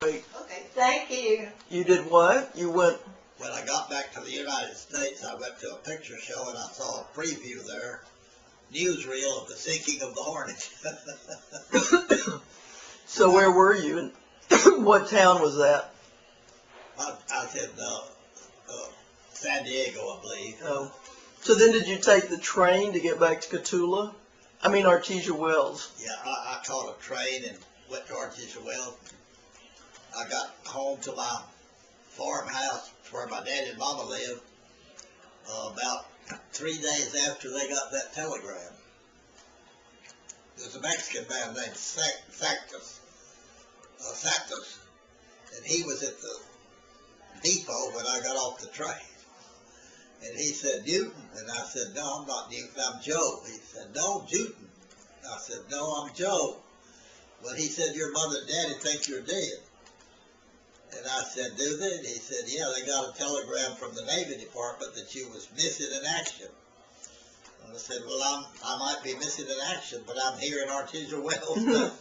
Wait. Okay, thank you. You did what? You went... When I got back to the United States, I went to a picture show and I saw a preview there, newsreel of the sinking of the Hornet. So where were you? And what town was that? I was in San Diego, I believe. Oh. So then did you take the train to get back to Cotulla? I mean Artesia Wells. Yeah, I caught a train and went to Artesia Wells. I got home to my farmhouse where my daddy and mama lived about 3 days after they got that telegram. There's a Mexican man named Santos, and he was at the depot when I got off the train. And he said, Newton? And I said, no, I'm not Newton, I'm Joe. He said, no, Newton. I said, no, I'm Joe. Well, he said, your mother and daddy think you're dead. And I said, do they? And he said, yeah, they got a telegram from the Navy Department that you was missing in action. And I said, well, I might be missing in action, but I'm here in Artesia Wells.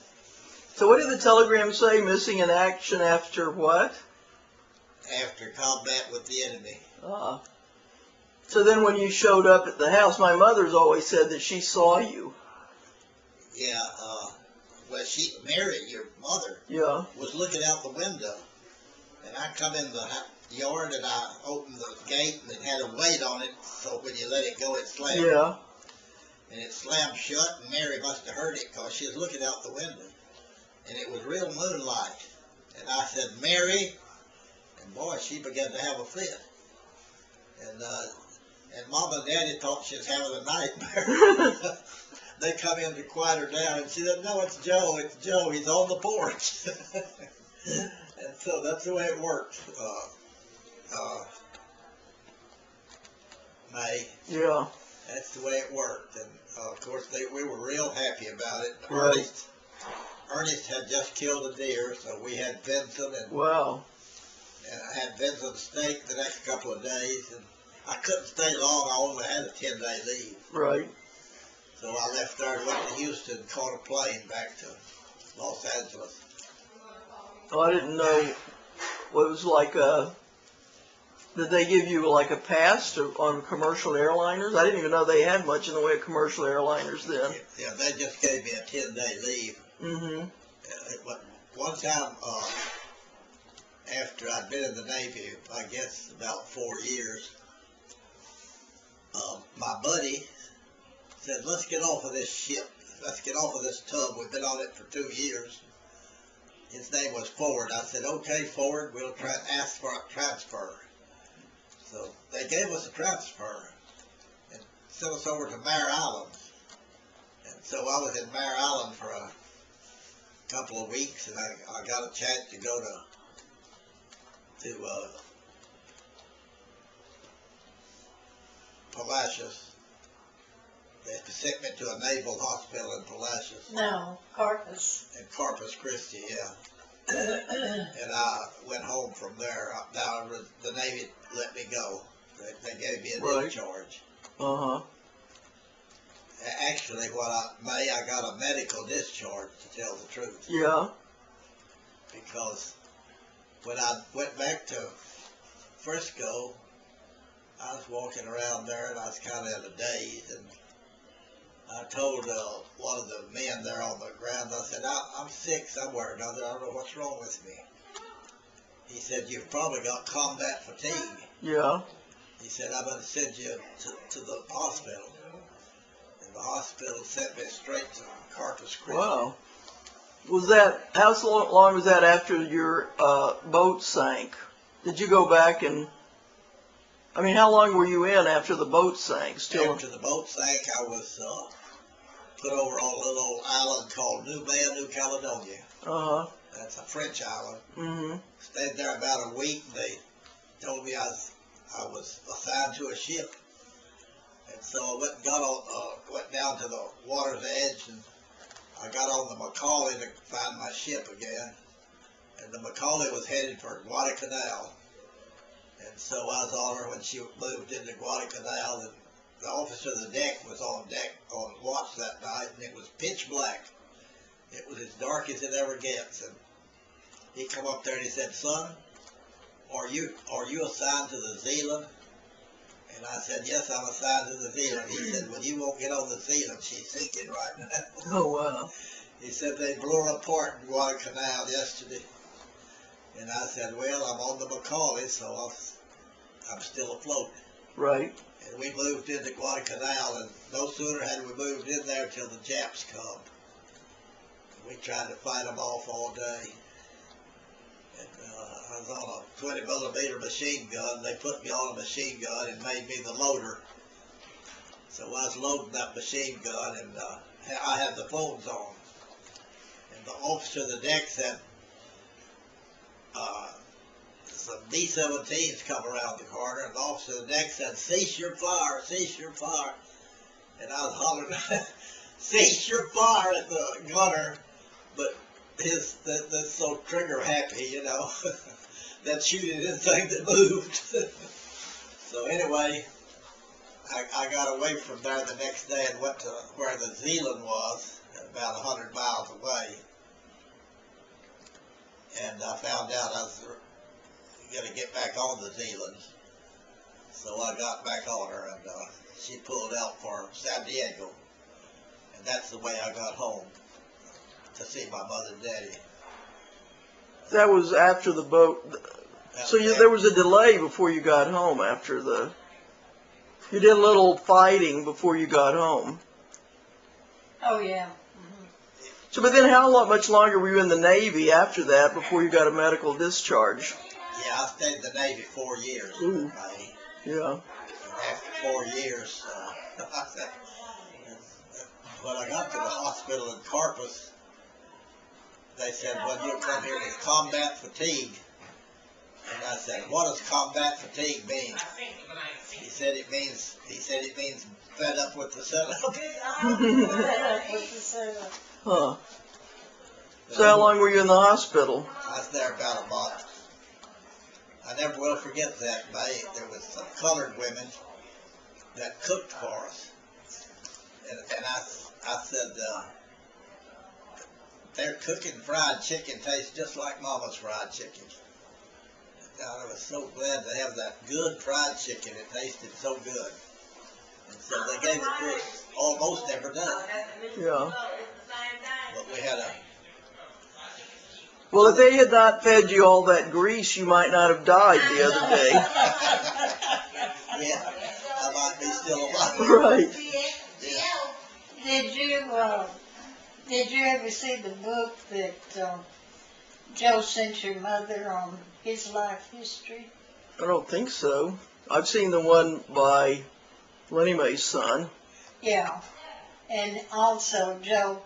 So what did the telegram say? Missing in action after what? After combat with the enemy. So then when you showed up at the house, my mother's always said that she saw you. Yeah, well, Mary, your mother, was looking out the window. And I come in the yard and I opened the gate and it had a weight on it, so when you let it go, it slammed. Yeah. And it slammed shut, and Mary must have heard it because she was looking out the window. And it was real moonlight. And I said, Mary, and boy, she began to have a fit. And Mama and Daddy thought she was having a nightmare. They come in to quiet her down, and she said, no, it's Joe, he's on the porch. And so that's the way it worked, May. Yeah. That's the way it worked. And, of course, we were real happy about it. Right. Ernest had just killed a deer, so we had venison. And, wow. And I had venison steak the next couple of days. And I couldn't stay long. I only had a 10-day leave. Right. So I left there and went to Houston and caught a plane back to Los Angeles. Oh, I didn't know what it was like. Did they give you like a pass on commercial airliners? I didn't even know they had much in the way of commercial airliners then. Yeah, they just gave me a 10-day leave. Mm-hmm. One time, after I'd been in the Navy, I guess about 4 years, my buddy said, let's get off of this ship. Let's get off of this tub. We've been on it for 2 years. His name was Ford. I said, okay, Ford, we'll ask for a transfer. So they gave us a transfer and sent us over to Mare Island. And so I was in Mare Island for a couple of weeks, and I got a chance to go to Palacios. They sent me to a naval hospital in Palacios. No, Corpus. In Corpus Christi, yeah. And I went home from there. The Navy let me go. They gave me a discharge. Uh-huh. Actually, I got a medical discharge, to tell the truth. Yeah. Because when I went back to Frisco, I was walking around there and I was kind of in a daze, and I told one of the men there on the ground, I said, I'm sick somewhere or another, I don't know what's wrong with me. He said, you've probably got combat fatigue. Yeah. He said, I'm going to send you to the hospital. And the hospital sent me straight to Corpus Christi. Wow. How long was that after your boat sank? Did you go back and, I mean, how long were you in after the boat sank? After the boat sank, I was put over on a little old island called New Caledonia. Uh-huh. That's a French island. Mm-hmm. Stayed there about a week. They told me I was assigned to a ship. And so I went down to the water's edge, and I got on the Macaulay to find my ship again. And the Macaulay was headed for Guadalcanal. And so I was on her when she moved into Guadalcanal, and the officer of the deck was on watch that night, and it was pitch black. It was as dark as it ever gets, and he come up there and he said, "Son, are you assigned to the Zealand?" And I said, "Yes, I'm assigned to the Zealand." He said, "Well, you won't get on the Zealand. She's sinking right now." Oh, wow. He said they blew her apart in Guadalcanal yesterday. And I said, "Well, I'm on the Macaulay, so I'm still afloat." Right. And we moved into Guadalcanal, and no sooner had we moved in there till the Japs come. We tried to fight them off all day. And I was on a 20mm machine gun. They put me on a machine gun and made me the loader. So I was loading that machine gun, and I had the phones on. And the officer of the deck said, some B-17s come around the corner, and the officer of the deck said, "Cease your fire, cease your fire." And I was hollering, "Cease your fire" at the gunner, but that's so trigger happy, you know, that shoot at anything that moved. So anyway, I got away from there the next day and went to where the Zealand was, about 100 miles away. And I found out I was going to get back on the Zealand. So I got back on her, and she pulled out for San Diego. And that's the way I got home, to see my mother and daddy. That was after the boat. So there was a delay before you got home after the... You did a little fighting before you got home. Oh, yeah. So, but then how much longer were you in the Navy after that before you got a medical discharge? Yeah, I stayed in the Navy 4 years. Ooh. And Yeah. after 4 years, when I got to the hospital in Corpus, they said, "Well, you'll come here with combat fatigue." And I said, "What does combat fatigue mean?" He said it means fed up with the setup. Huh. So how long were you in the hospital? I was there about a month. I never will forget that. There was some colored women that cooked for us. And I said, "Their cooking fried chicken tastes just like Mama's fried chicken." And I was so glad to have that good fried chicken. It tasted so good. And so they gave it to us almost every day. Yeah. But we had a... Well, if they had not fed you all that grease, you might not have died the other day. Yeah, I might be still alive. Right. Yeah. Did you ever see the book that Joe sent your mother on his life history? I don't think so. I've seen the one by Lenny Mae's son. Yeah. And also Joe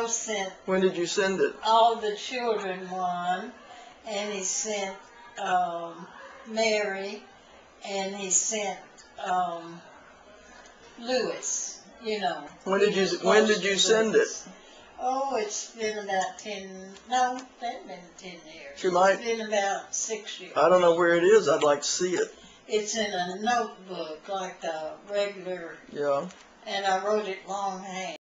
sent When did you send it? all the children one, and he sent Mary, and he sent Lewis, you know. When did you send it? Oh, it's been about 10, no, it's been 10 years. You might. It's been about 6 years. I don't know where it is. I'd like to see it. It's in a notebook, like a regular, Yeah. and I wrote it longhand.